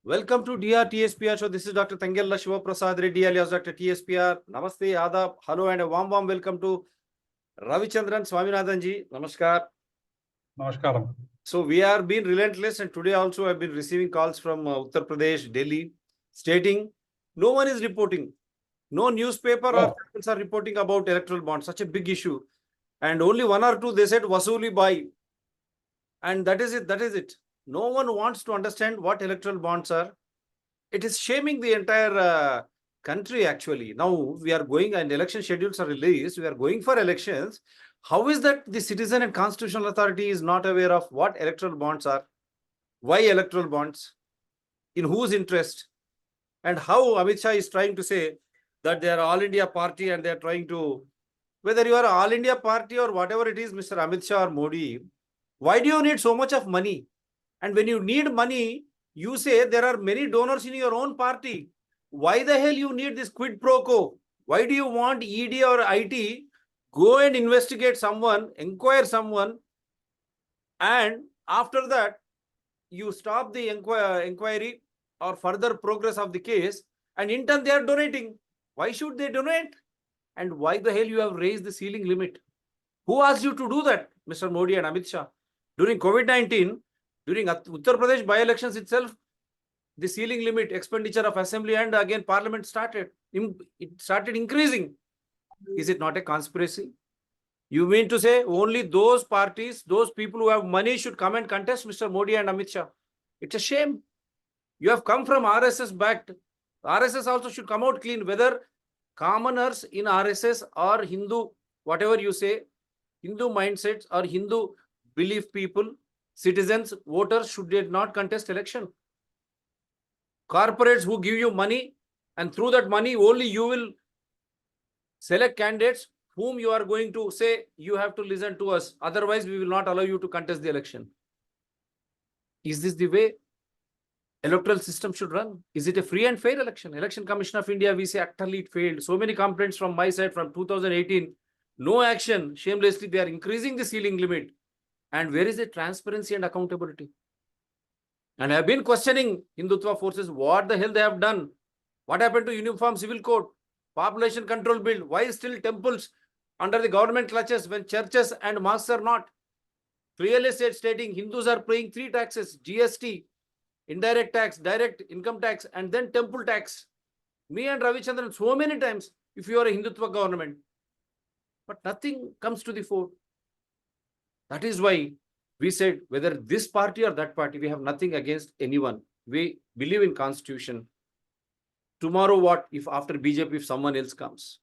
Welcome to DR TSPR show. This is Dr. Tangella Shiva Prasad Reddy alias Dr. TSPR. Namaste, Adab, hello, and a warm welcome to Ravichandran Swaminathan ji. Namaskar. Namaskaram. So we are being relentless, and today also I've been receiving calls from Uttar Pradesh, Delhi, stating no one is reporting. No newspaper or channels are reporting about electoral bonds, such a big issue. And only one or two, they said Vasuli buy. And that is it. No one wants to understand what electoral bonds are. It is shaming the entire country, actually. Now we are going and election schedules are released. We are going for elections. How is that the Citizen and Constitutional Authority is not aware of what electoral bonds are? Why electoral bonds? In whose interest? And how Amit Shah is trying to say that they are all India party and they are trying to, whether you are all India party or whatever it is, Mr. Amit Shah or Modi, why do you need so much of money? And when you need money, you say there are many donors in your own party. Why the hell you need this quid pro quo? Why do you want ED or IT go and investigate someone, inquire someone, and after that, you stop the inquiry or further progress of the case, and in turn they are donating. Why should they donate? And why the hell you have raised the ceiling limit? Who asked you to do that, Mr. Modi and Amit Shah? During COVID-19, during Uttar Pradesh by-elections itself, the ceiling limit expenditure of assembly and again parliament started. It started increasing. Is it not a conspiracy? You mean to say only those parties, those people who have money should come and contest, Mr. Modi and Amit Shah? It's a shame. You have come from RSS backed. RSS also should come out clean, whether commoners in RSS or Hindu, whatever you say, Hindu mindsets or Hindu belief people, citizens, voters should not contest election. Corporates who give you money, and through that money only you will select candidates whom you are going to say you have to listen to us, otherwise we will not allow you to contest the election. Is this the way electoral system should run? Is it a free and fair election? Election Commission of India, we say utterly it failed. So many complaints from my side from 2018. No action. Shamelessly, they are increasing the ceiling limit. And where is the transparency and accountability? And I have been questioning Hindutva forces, what the hell they have done? What happened to Uniform Civil Code? Population Control Bill? Why still temples under the government clutches when churches and mosques are not? Clearly stating Hindus are paying 3 taxes: GST, indirect tax, direct income tax, and then temple tax. Me and Ravichandran so many times, if you are a Hindutva government, but nothing comes to the fore. That is why we said whether this party or that party, we have nothing against anyone. We believe in Constitution. Tomorrow what if after BJP, if someone else comes?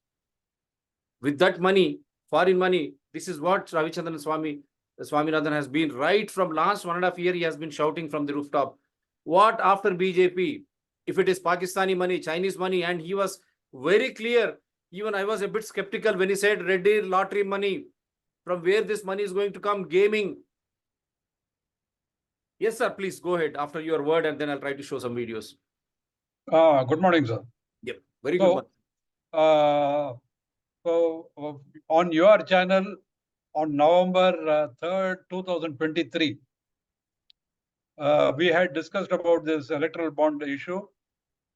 With that money, foreign money, this is what Ravichandran Swaminathan has been right from last 1.5 years, he has been shouting from the rooftop. What after BJP? If it is Pakistani money, Chinese money, and he was very clear. Even I was a bit skeptical when he said Reddy lottery money. From where this money is going to come? Gaming. Yes, sir. Please go ahead after your word, and then I'll try to show some videos. Good morning, sir. Yep. Very good. So on your channel on November 3rd, 2023, we had discussed about this electoral bond issue.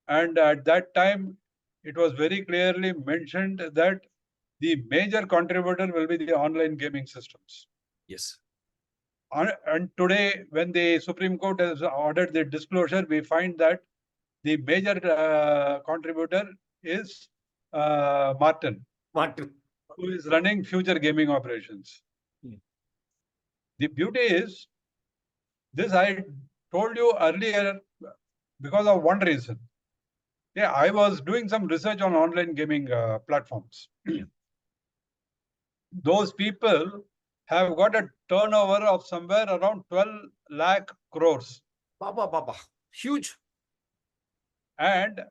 And at that time, it was very clearly mentioned that the major contributor will be the online gaming systems. Yes. And today, when the Supreme Court has ordered the disclosure, we find that the major contributor is Martin, who is running future gaming operations. The beauty is, this I told you earlier because of one reason. Yeah, I was doing some research on online gaming platforms. Those people have got a turnover of somewhere around 12 lakh crores. Huge. And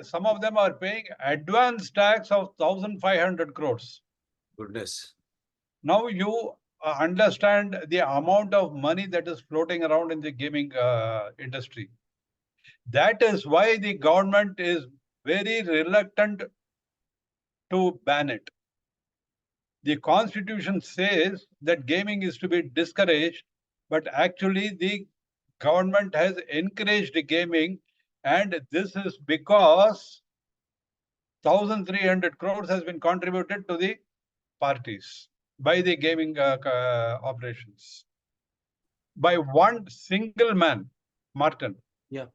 some of them are paying advance tax of 1,500 crores. Goodness. Now you understand the amount of money that is floating around in the gaming industry. That is why the government is very reluctant to ban it. The Constitution says that gaming is to be discouraged, but actually the government has encouraged gaming, and this is because 1,300 crores has been contributed to the parties by the gaming operations. By one single man, Martin. Yeah.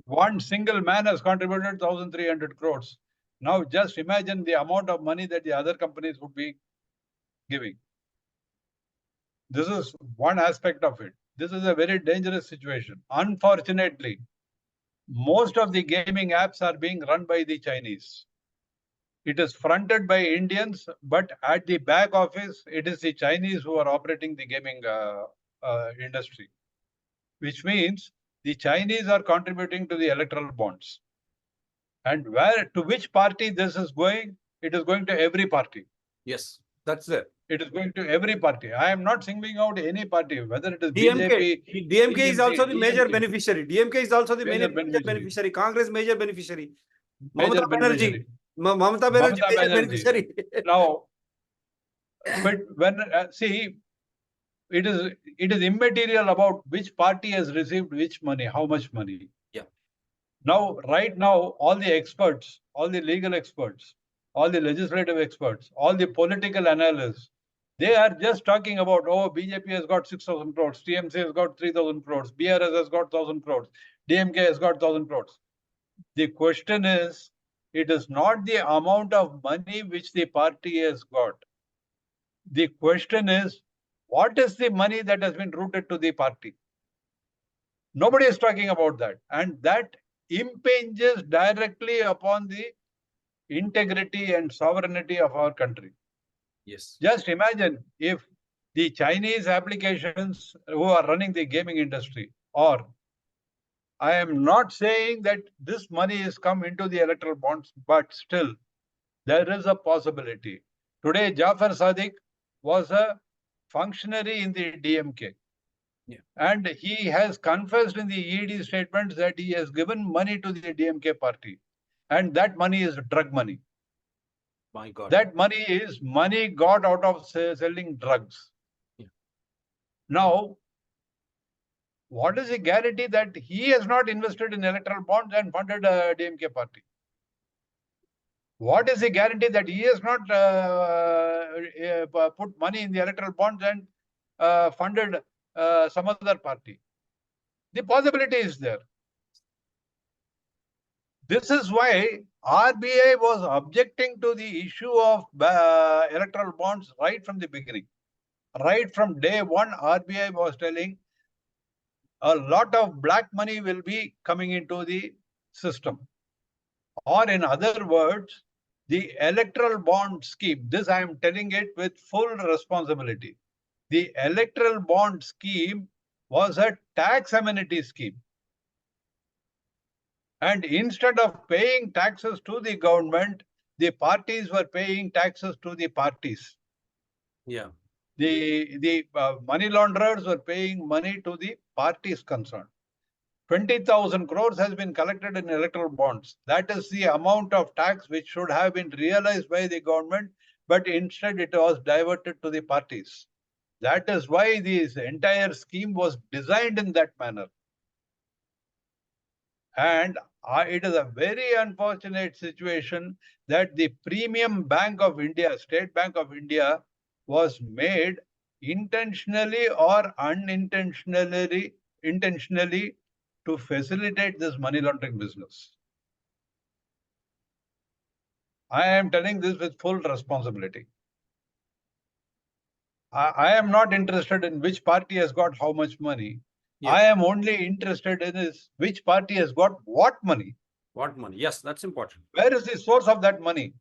One single man has contributed 1,300 crores. Now just imagine the amount of money that the other companies would be giving. This is one aspect of it. This is a very dangerous situation. Unfortunately, most of the gaming apps are being run by the Chinese. It is fronted by Indians, but at the back office, it is the Chinese who are operating the gaming industry, which means the Chinese are contributing to the electoral bonds. And where to which party this is going? It is going to every party. Yes, that's there. It is going to every party. I am not singling out any party, whether it is DMK. BJP. DMK is also the TMK, major beneficiary. DMK is also the Major major beneficiary. beneficiary. Congress major beneficiary. Major Mamata Banerjee. beneficiary. Mamata Banerjee Mamata major Banerjee. beneficiary. Now, but when see, it is immaterial about which party has received which money, how much money. Yeah. Now, right now, all the experts, all the legal experts, all the legislative experts, all the political analysts, they are just talking about, oh, BJP has got 6,000 crores, TMC has got 3,000 crores, BRS has got 1,000 crores, DMK has got 1,000 crores. The question is, it is not the amount of money which the party has got. The question is, what is the money that has been routed to the party? Nobody is talking about that. And that impinges directly upon the integrity and sovereignty of our country. Yes. Just imagine if the Chinese applications who are running the gaming industry, or I am not saying that this money has come into the electoral bonds, but still there is a possibility. Today, Jafar Sadiq was a functionary in the DMK. Yeah. And he has confessed in the ED statements that he has given money to the DMK party. And that money is drug money. My God. That money is money got out of selling drugs. Yeah. Now, what is the guarantee that he has not invested in electoral bonds and funded a DMK party? What is the guarantee that he has not put money in the electoral bonds and funded some other party? The possibility is there. This is why RBI was objecting to the issue of electoral bonds right from the beginning. Right from day one, RBI was telling a lot of black money will be coming into the system. Or in other words, the electoral bond scheme, this I am telling it with full responsibility. The electoral bond scheme was a tax amenity scheme. And instead of paying taxes to the government, the parties were paying taxes to the parties. Yeah. The money launderers were paying money to the parties concerned. 20,000 crores has been collected in electoral bonds. That is the amount of tax which should have been realized by the government, but instead it was diverted to the parties. That is why this entire scheme was designed in that manner. And it is a very unfortunate situation that the Premium Bank of India, State Bank of India, was made intentionally or unintentionally to facilitate this money laundering business. I am telling this with full responsibility. I am not interested in which party has got how much money. Yeah. I am only interested in is which party has got what money. What money? Yes, that's important. Where is the source of that money?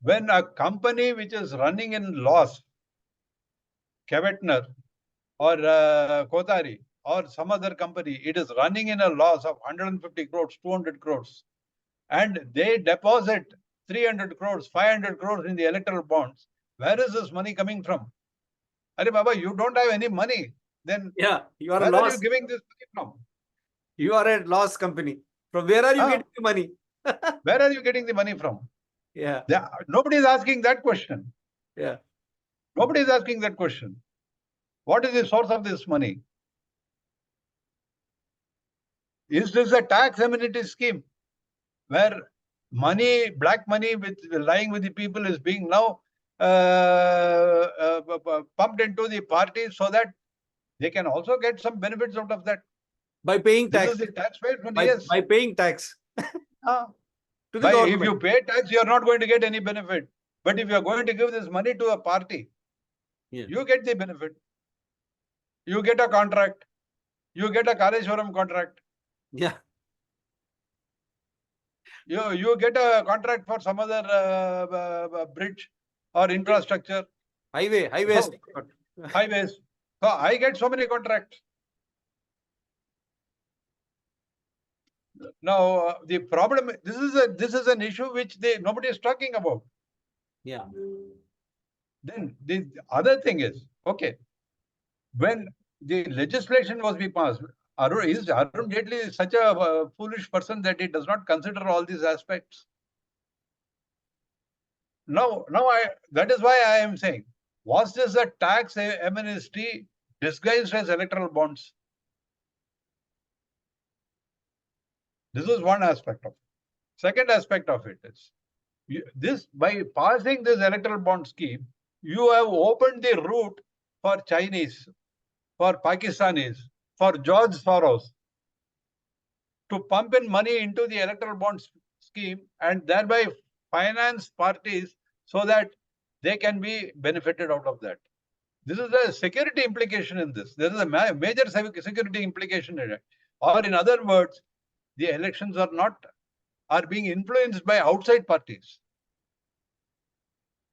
When a company which is running in loss, Kevetner or Kotari or some other company, it is running in a loss of 150 crores, 200 crores, and they deposit 300 crores, 500 crores in the electoral bonds. Where is this money coming from? Arey Baba, you don't have any money. Then yeah, you are where lost. Are you giving this money from? You are a loss company. From where are you getting the money? Where are you getting the money from? Yeah. Nobody is asking that question. Yeah. Nobody is asking that question. What is the source of this money? Is this a tax amenity scheme where money, black money lying with the people is being now pumped into the party so that they can also get some benefits out of that? By paying This tax. is the taxpayer money, yes. By paying tax Ah. to the If government. you pay tax, you are not going to get any benefit. But if you are going to give this money to a party, Yeah. you get the benefit. You get a contract. You get a Kaleshwaram contract. Yeah. You get a contract for some other bridge or infrastructure. Highways. So, highways. So I get so many contracts. Now the problem, this is an issue which nobody is talking about. Yeah. Then the other thing is, okay, when the legislation was being passed, is Arun Jaitley such a foolish person that he does not consider all these aspects? No, that is why I am saying, was this a tax amnesty disguised as electoral bonds? This is one aspect of it. Second aspect of it is, by passing this electoral bond scheme, you have opened the route for Chinese, for Pakistanis, for George Soros to pump in money into the electoral bond scheme and thereby finance parties so that they can be benefited out of that. This is a security implication in this. There is a major security implication in it. Or in other words, the elections are being influenced by outside parties.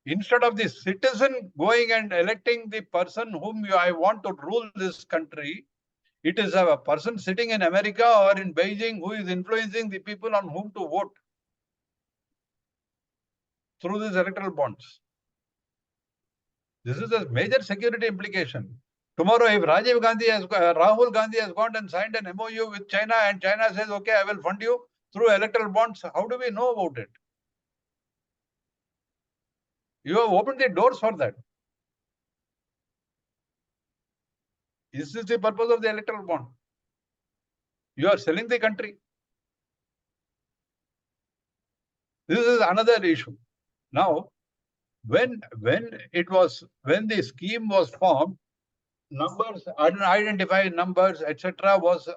Instead of the citizen going and electing the person whom I want to rule this country, it is a person sitting in America or in Beijing who is influencing the people on whom to vote through these electoral bonds. This is a major security implication. Tomorrow, if Rahul Gandhi has gone and signed an MOU with China and China says, okay, I will fund you through electoral bonds, how do we know about it? You have opened the doors for that. Is this the purpose of the electoral bond? You are selling the country. This is another issue. Now, when the scheme was formed, numbers, unidentified numbers, etc., was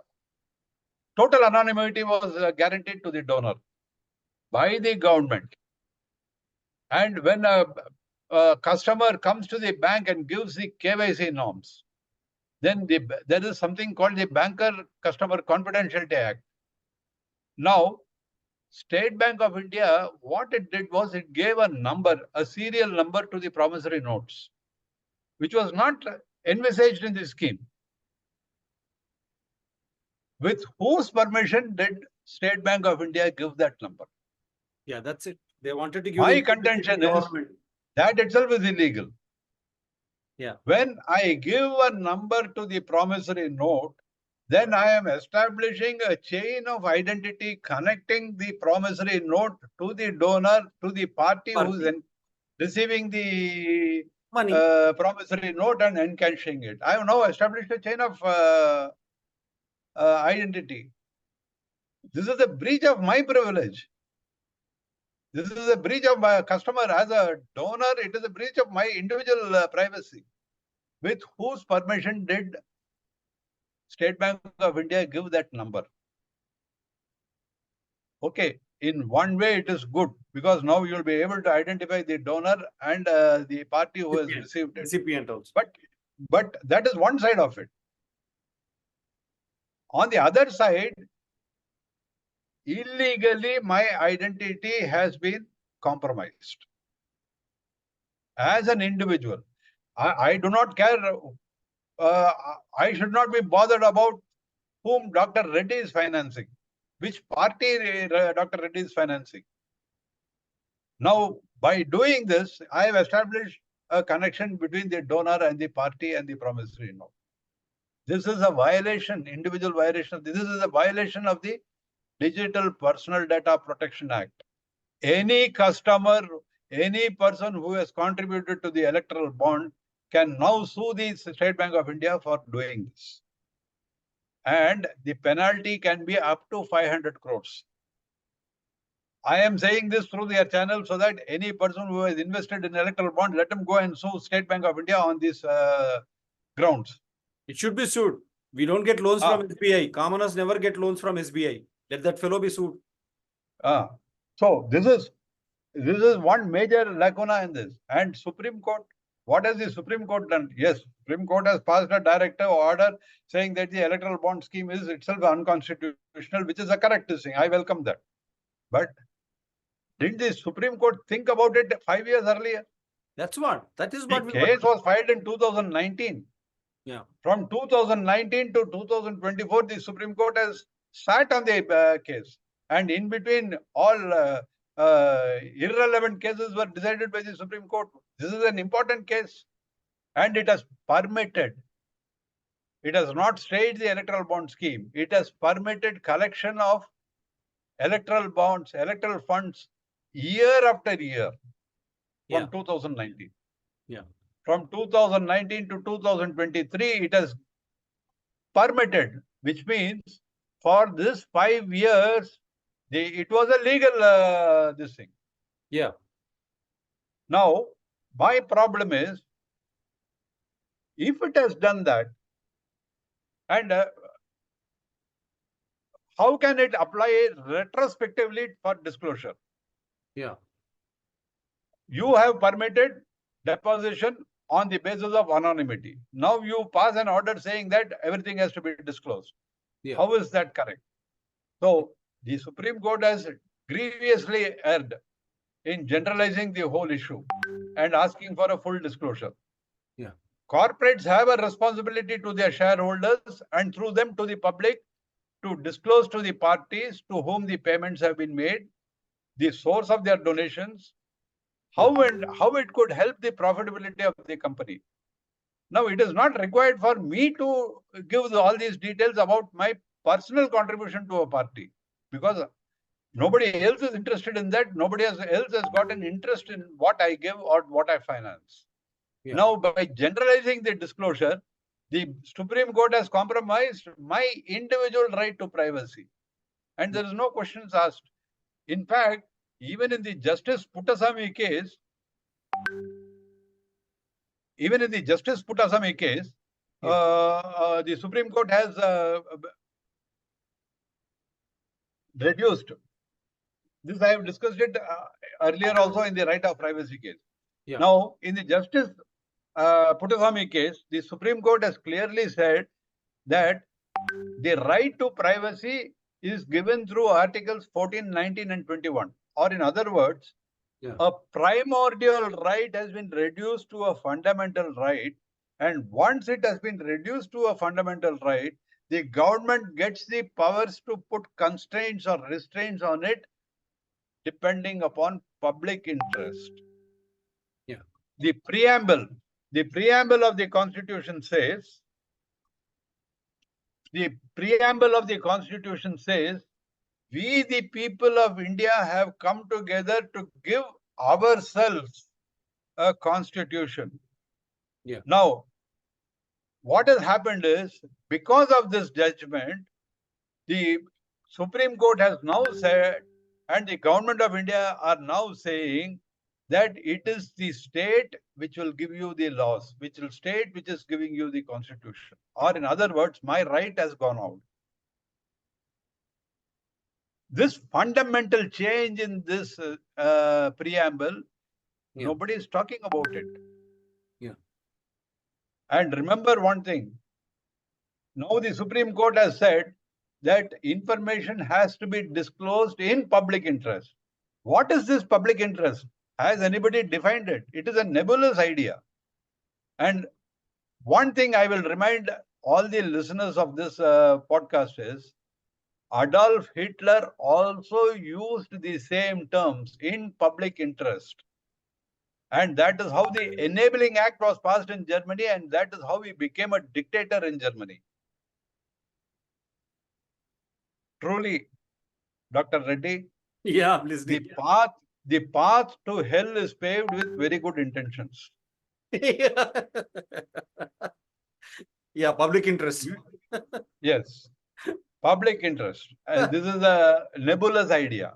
total anonymity was guaranteed to the donor by the government. And when a customer comes to the bank and gives the KYC norms, then there is something called the Banker Customer Confidentiality Act. Now, State Bank of India, what it did was it gave a serial number to the promissory notes, which was not envisaged in the scheme. With whose permission did State Bank of India give that number? Yeah, that's it. They wanted to give My contention is that itself is illegal. Yeah. When I give a number to the promissory note, then I am establishing a chain of identity connecting the promissory note to the donor, to the party who is receiving the money, promissory note and encashing it. I have now established a chain of identity. This is a breach of my privilege. This is a breach of my customer as a donor. It is a breach of my individual privacy. With whose permission did State Bank of India give that number? Okay, in one way it is good because now you'll be able to identify the donor and the party who has received it. Recipient also. But that is one side of it. On the other side, illegally my identity has been compromised. As an individual, I do not care. I should not be bothered about whom Dr. Reddy is financing, which party Dr. Reddy is financing. Now, by doing this, I have established a connection between the donor and the party and the promissory note. This is a violation, individual violation. This is a violation of the Digital Personal Data Protection Act. Any customer, any person who has contributed to the electoral bond can now sue the State Bank of India for doing this. and the penalty can be up to 500 crores. I am saying this through their channel so that any person who has invested in electoral bond, let them go and sue State Bank of India on these grounds. It should be sued. We don't get loans Ah. from SBI. Commoners never get loans from SBI. Let that fellow be sued. So this is one major lacuna in this. And Supreme Court, what has the Supreme Court done? Yes, Supreme Court has passed a directive order saying that the electoral bond scheme is itself unconstitutional, which is a correct thing. I welcome that. But didn't the Supreme Court think about it 5 years earlier? That is what The we case was filed in 2019. Yeah. From 2019 to 2024, the Supreme Court has sat on the case. And in between, all irrelevant cases were decided by the Supreme Court. This is an important case. And it has permitted. It has not stayed the electoral bond scheme. It has permitted collection of electoral bonds, electoral funds, year after year from 2019. Yeah. From 2019 to 2023, it has permitted, which means for this 5 years, it was a legal this thing. Yeah. Now, my problem is, if it has done that, and how can it apply retrospectively for disclosure? Yeah. You have permitted deposition on the basis of anonymity. Now you pass an order saying that everything has to be disclosed. Yeah. How is that correct? So the Supreme Court has grievously erred in generalizing the whole issue and asking for a full disclosure. Yeah. Corporates have a responsibility to their shareholders and through them to the public to disclose to the parties to whom the payments have been made, the source of their donations, how it could help the profitability of the company. Now, it is not required for me to give all these details about my personal contribution to a party, because nobody else is interested in that. Nobody else has got an interest in what I give or what I finance. Yeah. Now, by generalizing the disclosure, the Supreme Court has compromised my individual right to privacy. And there is no questions asked. In fact, even in the Justice Puttasamy case, the Supreme Court has reduced. This I have discussed it earlier also in the right of privacy case. Yeah. Now, in the Justice Puttasamy case, the Supreme Court has clearly said that the right to privacy is given through Articles 14, 19, and 21. Or in other words, a primordial right has been reduced to a fundamental right. And once it has been reduced to a fundamental right, the government gets the powers to put constraints or restraints on it depending upon public interest. Yeah. The preamble of the Constitution says, we the people of India have come together to give ourselves a constitution. Yeah. Now, what has happened is, because of this judgment, the Supreme Court has now said, and the government of India are now saying that it is the state which will give you the laws, which is giving you the constitution. Or in other words, my right has gone out. This fundamental change in this preamble, nobody is talking about it. Yeah. And remember one thing. Now the Supreme Court has said that information has to be disclosed in public interest. What is this public interest? Has anybody defined it? It is a nebulous idea. And one thing I will remind all the listeners of this podcast is, Adolf Hitler also used the same terms, in public interest. And that is how the Enabling Act was passed in Germany, and that is how he became a dictator in Germany. Truly, Dr. Reddy, yeah, please. The path to hell is paved with very good intentions. Yeah, public interest. Yes. Public interest. This is a nebulous idea.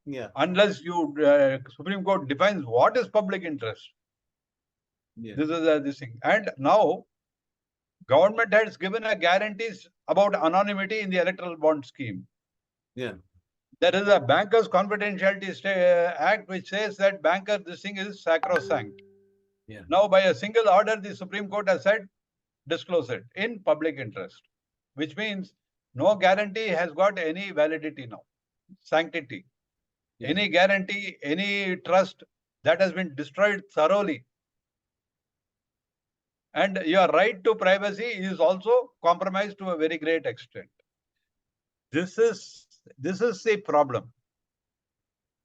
Yeah. Unless you Supreme Court defines what is public interest. Yeah. This is this thing. And now government has given a guarantees about anonymity in the electoral bond scheme. Yeah. There is a Bankers Confidentiality Act which says that banker this thing is sacrosanct. Yeah. Now by a single order the Supreme Court has said disclose it in public interest, which means no guarantee has got any validity now, sanctity. Yeah. Any guarantee, any trust that has been destroyed thoroughly. And your right to privacy is also compromised to a very great extent. This is the problem.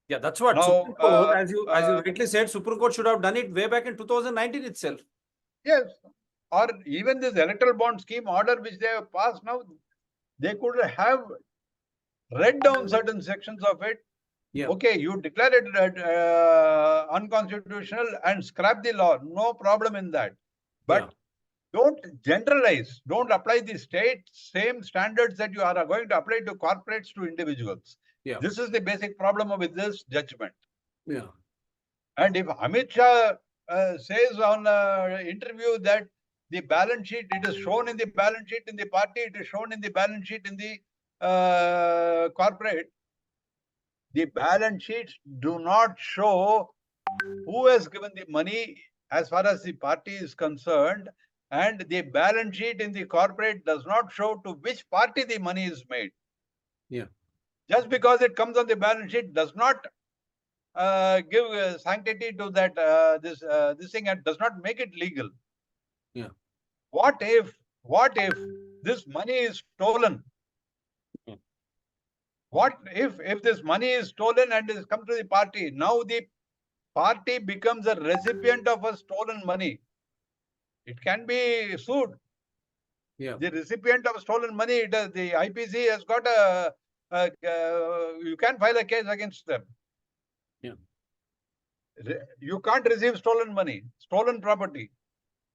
Yeah, that's what Now, Supreme Court, as you rightly said, Supreme Court should have done it way back in 2019 itself. Yes, or even this electoral bond scheme order which they have passed now, they could have read down certain sections of it. Yeah. Okay, you declare it unconstitutional and scrap the law. No problem in that. But Yeah. don't generalize. Don't apply the same standards that you are going to apply to corporates to individuals. Yeah. This is the basic problem with this judgment. Yeah. And if Amit Shah says on interview that the balance sheet, it is shown in the balance sheet in the party, it is shown in the balance sheet in the corporate, the balance sheets do not show who has given the money as far as the party is concerned, and the balance sheet in the corporate does not show to which party the money is made. Yeah. Just because it comes on the balance sheet does not give sanctity to that this thing, and does not make it legal. Yeah. What if this money is stolen? Yeah. What if this money is stolen and is come to the party? Now the party becomes a recipient of a stolen money. It can be sued. Yeah. The recipient of stolen money, the IPC has got you can file a case against them. Yeah. You can't receive stolen money, stolen property.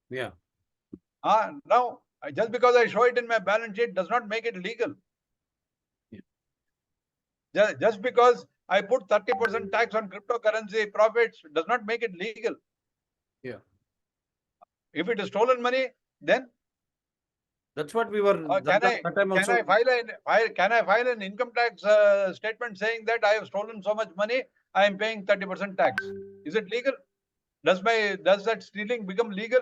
Yeah. Now, just because I show it in my balance sheet does not make it legal. Yeah. Just because I put 30% tax on cryptocurrency profits does not make it legal. Yeah. If it is stolen money, then that's what we were. Can I file an income tax statement saying that I have stolen so much money, I am paying 30% tax? Is it legal? Does that stealing become legal?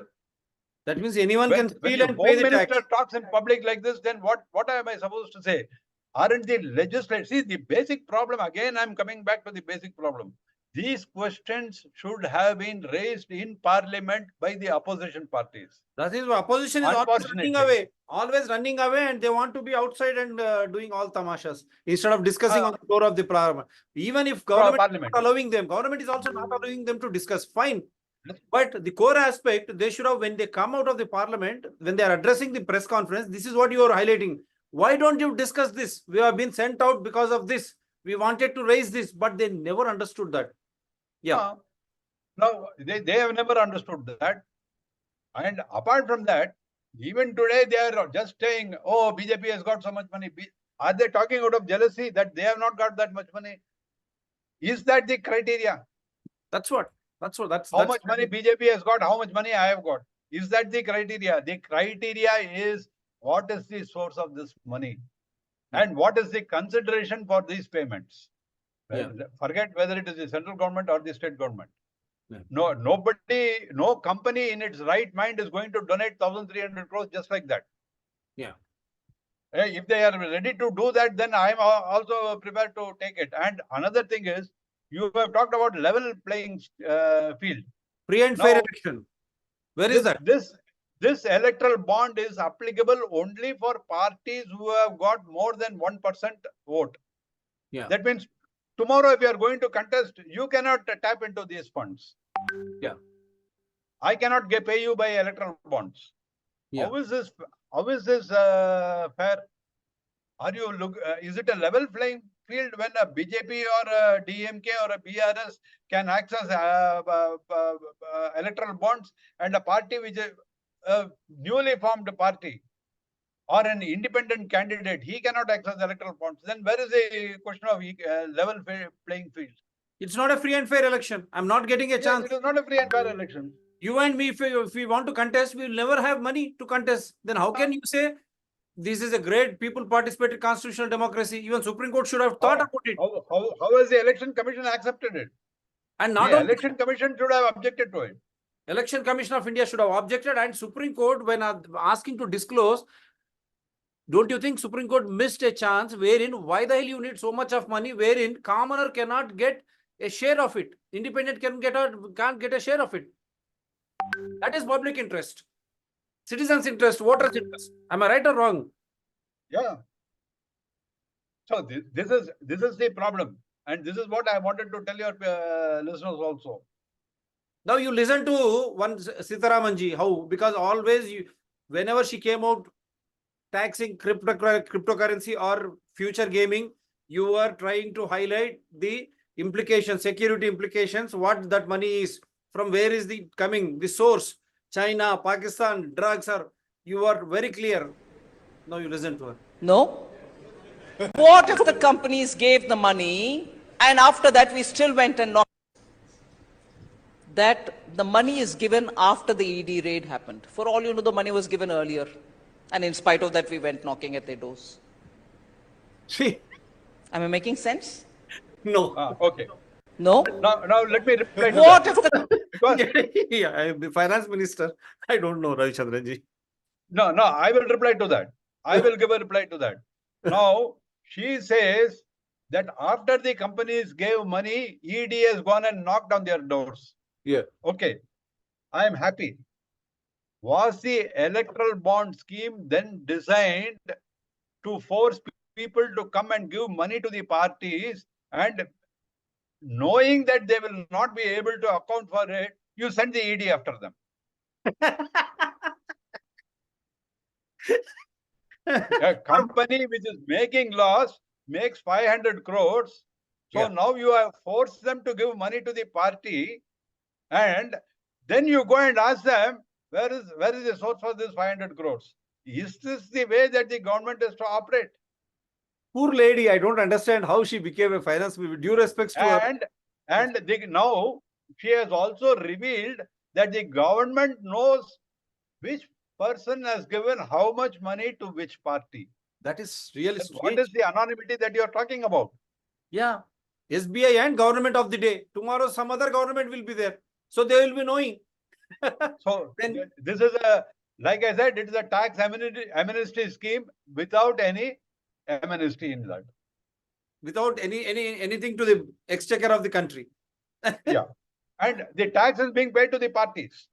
That means anyone can steal and Home pay the Minister tax. talks in public like this, then what am I supposed to say? Aren't the legislators? See, the basic problem, again, I'm coming back to the basic problem. These questions should have been raised in Parliament by the opposition parties. That is why opposition is always running away, and they want to be outside and doing all tamashas instead of discussing on the floor of the Parliament. Even if government is not allowing them, government is also not allowing them to discuss. Fine. But the core aspect, they should have, when they come out of the Parliament, when they are addressing the press conference, this is what you are highlighting. Why don't you discuss this? We have been sent out because of this. We wanted to raise this, but they never understood that. Yeah. No, they have never understood that. And apart from that, even today they are just saying, oh, BJP has got so much money. Are they talking out of jealousy that they have not got that much money? Is that the criteria? That's how much money BJP has got, how much money I have got. Is that the criteria? The criteria is what is the source of this money and what is the consideration for these payments. Yeah. Forget whether it is the central government or the state government. Yeah. No company in its right mind is going to donate 1,300 crores just like that. Yeah. If they are ready to do that, then I am also prepared to take it. And another thing is, you have talked about level playing field. Free and fair election. Where is that? This electoral bond is applicable only for parties who have got more than 1% vote. Yeah. That means tomorrow, if you are going to contest, you cannot tap into these funds. Yeah. I cannot pay you by electoral bonds. Yeah. How is this fair? Is it a level playing field when a BJP or a DMK or a BRS can access electoral bonds, and a party which is a newly formed party or an independent candidate, he cannot access electoral bonds, then where is the question of level playing field? It's not a free and fair election. I'm not getting a Yes, chance. it is not a free and fair election. You and me, if we want to contest, we will never have money to contest. Then how can you say this is a great people participated constitutional democracy? Even Supreme Court should have thought about it. How has the election commission accepted it? And not The only election commission should have objected to it. Election Commission of India should have objected, and Supreme Court, when asking to disclose, don't you think Supreme Court missed a chance wherein why the hell you need so much of money wherein commoner cannot get a share of it? Independent can't get a share of it. That is public interest, citizens' interest, voters' interest. Am I right or wrong? Yeah. So this is the problem, and this is what I wanted to tell your listeners also. Now you listen to one Sitaramanji, how, because always whenever she came out taxing cryptocurrency or future gaming, you are trying to highlight the implications, security implications, what that money is, from where is the coming, the source, China, Pakistan, drugs, are, you are very clear. Now you listen to her. No. What if the companies gave the money and after that we still went and knocked? That the money is given after the ED raid happened. For all you know, the money was given earlier. And in spite of that, we went knocking at their doors. See, Am I making sense? no. Okay. No. Now let me reply to What that. if the Because Yeah, I am the finance minister. I don't know, Ravichandranji. no, I will reply to that. I will give a reply to that. Now, she says that after the companies gave money, ED has gone and knocked on their doors. Yeah. Okay, I am happy. Was the electoral bond scheme then designed to force people to come and give money to the parties, and knowing that they will not be able to account for it, you send the ED after them? A company which is making loss makes 500 crores. So Yeah. now you have forced them to give money to the party, and then you go and ask them, where is the source for this 500 crores? Is this the way that the government is to operate? Poor lady, I don't understand how she became a finance minister. With due respects to her. And now she has also revealed that the government knows which person has given how much money to which party. That is really Then strange. what is the anonymity that you are talking about? Yeah. SBI and government of the day. Tomorrow some other government will be there. So they will be knowing. So Then- this is like I said, it is a tax amnesty scheme without any amnesty in that. Without anything to the exchequer of the country. Yeah. And the tax is being paid to the parties,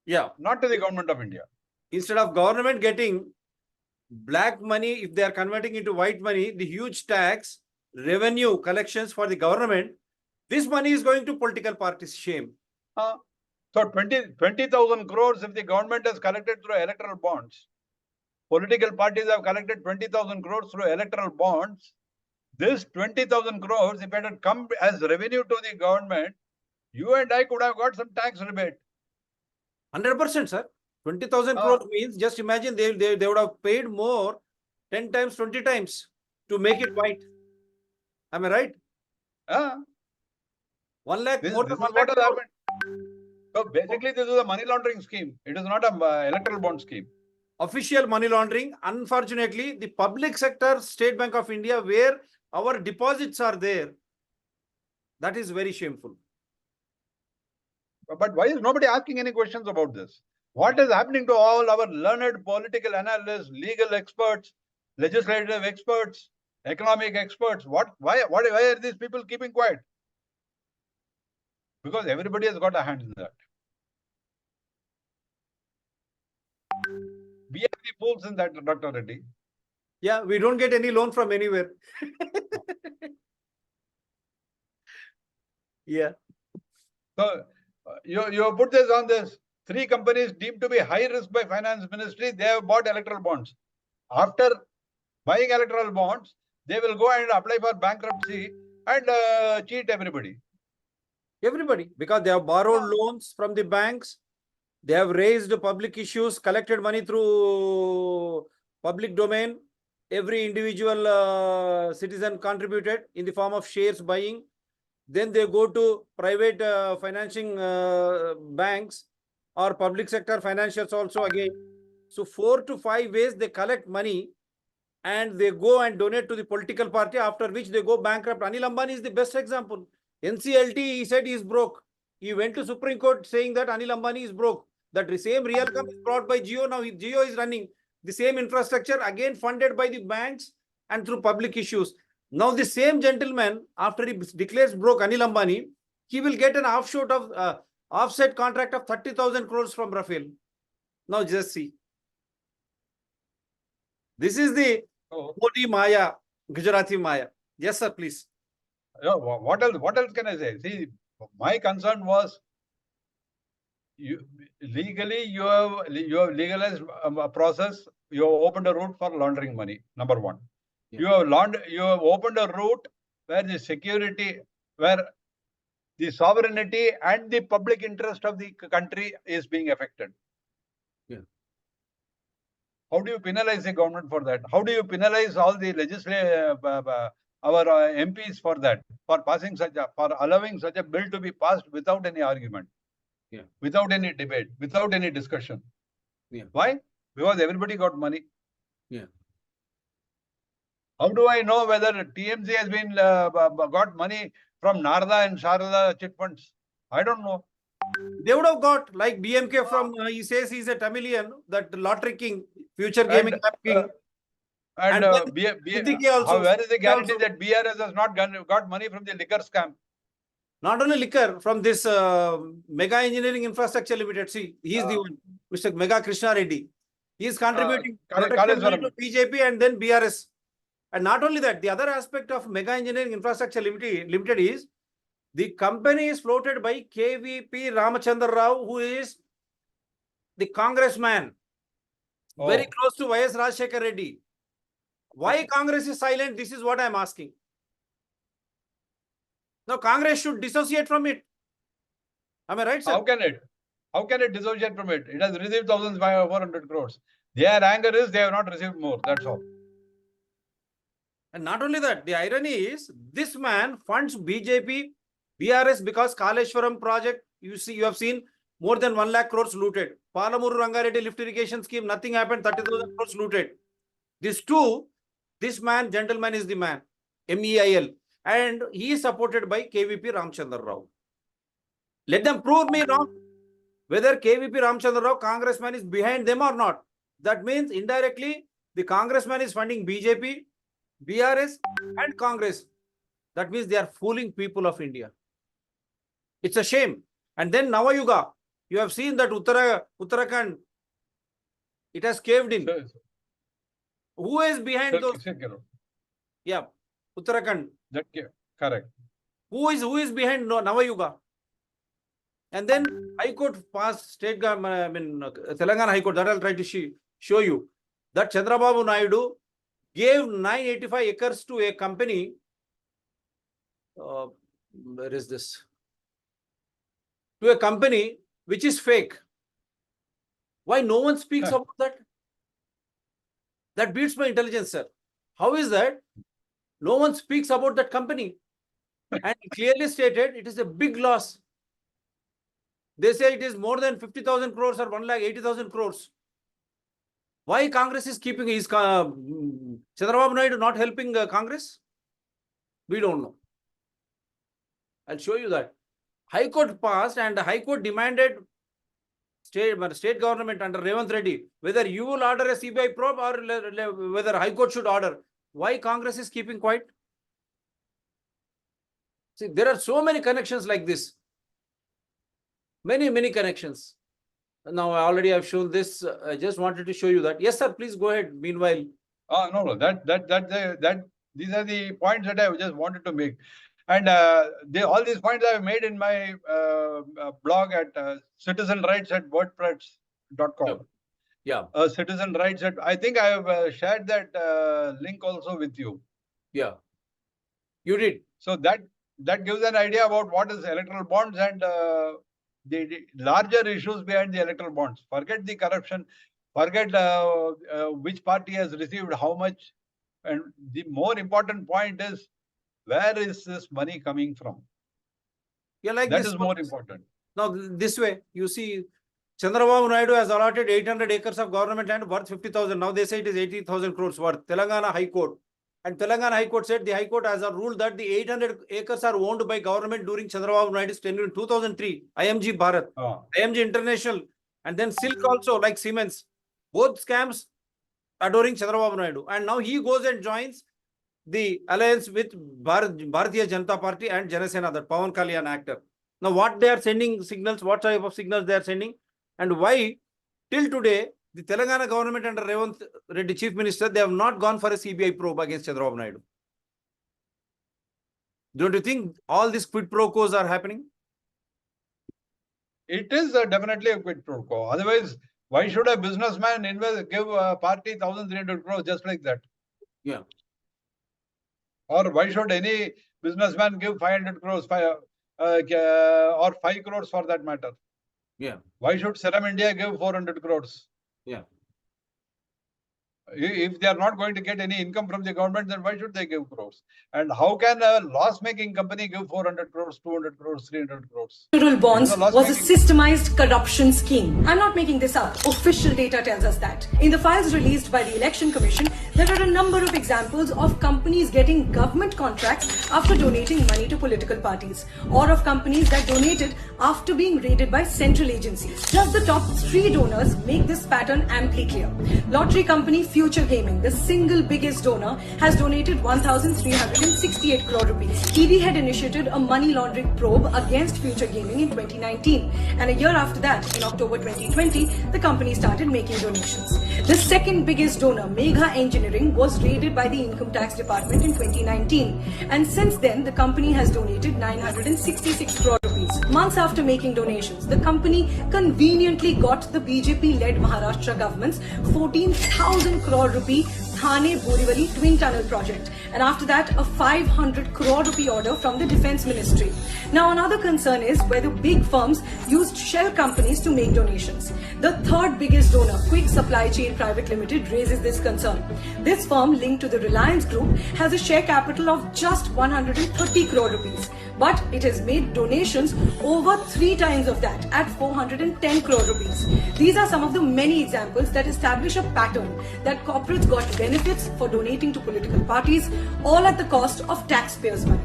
Yeah. not to the government of India. Instead of government getting black money, if they are converting into white money, the huge tax revenue collections for the government, this money is going to political parties. Shame. So 20,000 crores if the government has collected through electoral bonds. Political parties have collected 20,000 crores through electoral bonds. This 20,000 crores, if it had come as revenue to the government, you and I could have got some tax rebate. 100%, sir. 20,000 crores means, just imagine they would have paid more 10 times, 20 times to make it white. Am I right? 1 lakh, This more is than what 1 lakh has crore. happened. So basically, this is a money laundering scheme. It is not an electoral bond scheme. Official money laundering. Unfortunately, the public sector, State Bank of India, where our deposits are there, that is very shameful. But why is nobody asking any questions about this? What is happening to all our learned political analysts, legal experts, legislative experts, economic experts? Why are these people keeping quiet? Because everybody has got a hand in that. We are the fools in that, Dr. Reddy. Yeah, we don't get any loan from anywhere. Yeah. So you put this on this. 3 companies deemed to be high risk by finance ministry, they have bought electoral bonds. After buying electoral bonds, they will go and apply for bankruptcy and cheat everybody. Everybody, because they have borrowed loans from the banks, they have raised public issues, collected money through public domain. Every individual citizen contributed in the form of shares buying. Then they go to private financing banks or public sector financials also again. So 4 to 5 ways they collect money and they go and donate to the political party, after which they go bankrupt. Anil Ambani is the best example. NCLT, he said he is broke. He went to Supreme Court saying that Anil Ambani is broke. That the same Realcom is brought by Jio. Now Jio is running the same infrastructure, again funded by the banks and through public issues. Now the same gentleman, after he declares broke Anil Ambani, he will get an offset contract of 30,000 crores from Rafael. Now just see. This is the Modi Maya, Gujarati Maya. Yes, sir, please. Yeah, what else can I say? See, my concern was legally you have legalized a process. You have opened a route for laundering money. Number one, Yeah. you have opened a route where the security, where the sovereignty and the public interest of the country is being affected. Yeah. How do you penalize the government for that? How do you penalize all the our MPs for that, for allowing such a bill to be passed without any argument, without any debate, without any discussion? Why? Because everybody got money. How do I know whether TMC has been got money from Narada and Sharada chit funds? I don't know. They would have got, like BMK from, he says he's a Tamilian, that lottery king, future gaming app king. And also, where is the guarantee that BRS has not got money from the liquor scam? Not only liquor, from this Mega Engineering Infrastructure Limited. See, he is the one, Mr. Mega Krishna Reddy. He is contributing protection money to BJP and then BRS. And not only that, the other aspect of Mega Engineering Infrastructure Limited is the company is floated by KVP Ravichandran Rao, who is the congressman, very close to YS Rajshekar Reddy. Why Congress is silent? This is what I am asking. Now, Congress should dissociate from it. Am I right, sir? How can it dissociate from it? It has received 1,400 crores. Their anger is they have not received more. That's all. And not only that, the irony is this man funds BJP, BRS because Kaleshwaram project, you have seen more than 1 lakh crores looted. Palamuru Rangareddy lift irrigation scheme, nothing happened, 30,000 crores looted. This gentleman is the man, MEIL. And he is supported by KVP Ravichandran Rao. Let them prove me wrong. Whether KVP Ravichandran Rao, congressman, is behind them or not. That means indirectly, the congressman is funding BJP, BRS and Congress. That means they are fooling people of India. It's a shame. And then Navayuga, you have seen that Uttarakhand, it has caved in. Who is behind those? Yeah, Uttarakhand. Correct. Who is behind Navayuga? And then High Court passed state government, Telangana High Court, that I'll try to show you, that Chandrababu Naidu gave 985 acres to a company. Where is this? To a company which is fake. Why no one speaks about that? That beats my intelligence, sir. How is that? No one speaks about that company. And clearly stated, it is a big loss. They say it is more than 50,000 crores or 1,80,000 crores. Why Congress is keeping his Chandrababu Naidu not helping Congress? We don't know. I'll show you that. High Court passed and the High Court demanded state government under Revanth Reddy whether you will order a CBI probe or whether High Court should order. Why Congress is keeping quiet? See, there are so many connections like this. Many connections. Now, I already have shown this. I just wanted to show you that. Yes, sir. Please go ahead. Meanwhile. No. These are the points that I just wanted to make, and all these points I have made in my blog at citizenrights@wordpress.com. Yeah. Citizen rights. I think I have shared that link also with you. Yeah. You did. So that gives an idea about what is electoral bonds and the larger issues behind the electoral bonds. Forget the corruption. forget which party has received how much. And the more important point is, where is this money coming from? Yeah, like That this. is more important. Now, this way, you see, Chandrababu Naidu has allotted 800 acres of government land worth 50,000. Now they say it is 80,000 crores worth. Telangana High Court. And Telangana High Court said the High Court has a rule that the 800 acres are owned by government during Chandrababu Naidu's tenure in 2003. IMG Bharat, IMG International, and then Silk also, like Siemens. Both scams adoring Chandrababu Naidu. And now he goes and joins the alliance with Bharatiya Janata Party and Janasena, the Pawan Kalyan actor. Now, what they are sending signals, what type of signals they are sending, and why till today, the Telangana government under Revant Reddy Chief Minister, they have not gone for a CBI probe against Chandrababu Naidu. Don't you think all these quid pro quos are happening? It is definitely a quid pro quo. Otherwise, why should a businessman give a party 1,300 crores just like that? Yeah. Or why should any businessman give 500 crores or 5 crores for that matter? Yeah. Why should Serum India give 400 crores? Yeah. If they are not going to get any income from the government, then why should they give crores? And how can a loss-making company give 400 crores, 200 crores, 300 crores? Electoral bonds was a systemized corruption scheme. I'm not making this up. Official data tells us that. In the files released by the Election Commission, there are a number of examples of companies getting government contracts after donating money to political parties, or of companies that donated after being raided by central agencies. Just the top 3 donors make this pattern amply clear. Lottery company Future Gaming, the single biggest donor, has donated 1,368 crore rupees. ED had initiated a money laundering probe against Future Gaming in 2019, and a year after that, in October 2020, the company started making donations. The second biggest donor, Megha Engineering, was raided by the Income Tax Department in 2019, and since then, the company has donated 966 crore rupees. Months after making donations, the company conveniently got the BJP-led Maharashtra government's 14,000 crore rupee Thane Borivali Twin Tunnel project, and after that a 500 crore rupee order from the Defence Ministry. Now another concern is whether big firms used shell companies to make donations. The third biggest donor, Quick Supply Chain Private Limited, raises this concern. This firm, linked to the Reliance Group, has a share capital of just 130 crore rupees, but it has made donations over 3 times of that at 410 crore rupees. These are some of the many examples that establish a pattern that corporates got benefits for donating to political parties, all at the cost of taxpayers' money.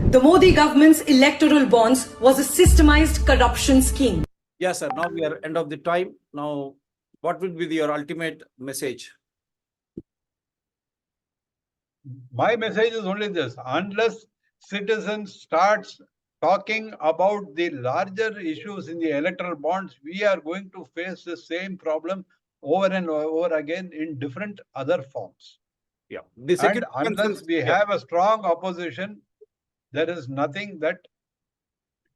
The Modi government's electoral bonds was a systemized corruption scheme. Yes, sir. Now we are end of the time. Now, what will be your ultimate message? My message is only this: unless citizens starts talking about the larger issues in the electoral bonds, we are going to face the same problem over and over again in different other forms. Yeah. And unless we have a strong opposition, there is nothing that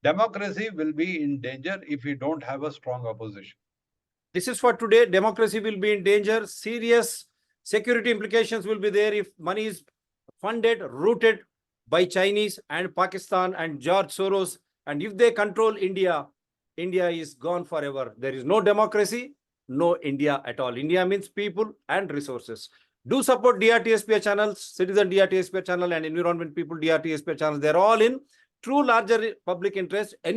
democracy will be in danger if we don't have a strong opposition. This is for today. Democracy will be in danger. Serious security implications will be there if money is funded, rooted by Chinese and Pakistan and George Soros. And if they control India, India is gone forever. There is no democracy, no India at all. India means people and resources. Do support DRTSPI channels, Citizen DRTSPI channel and Environment People DRTSPI channels. They're all in true larger public interest. Anyway,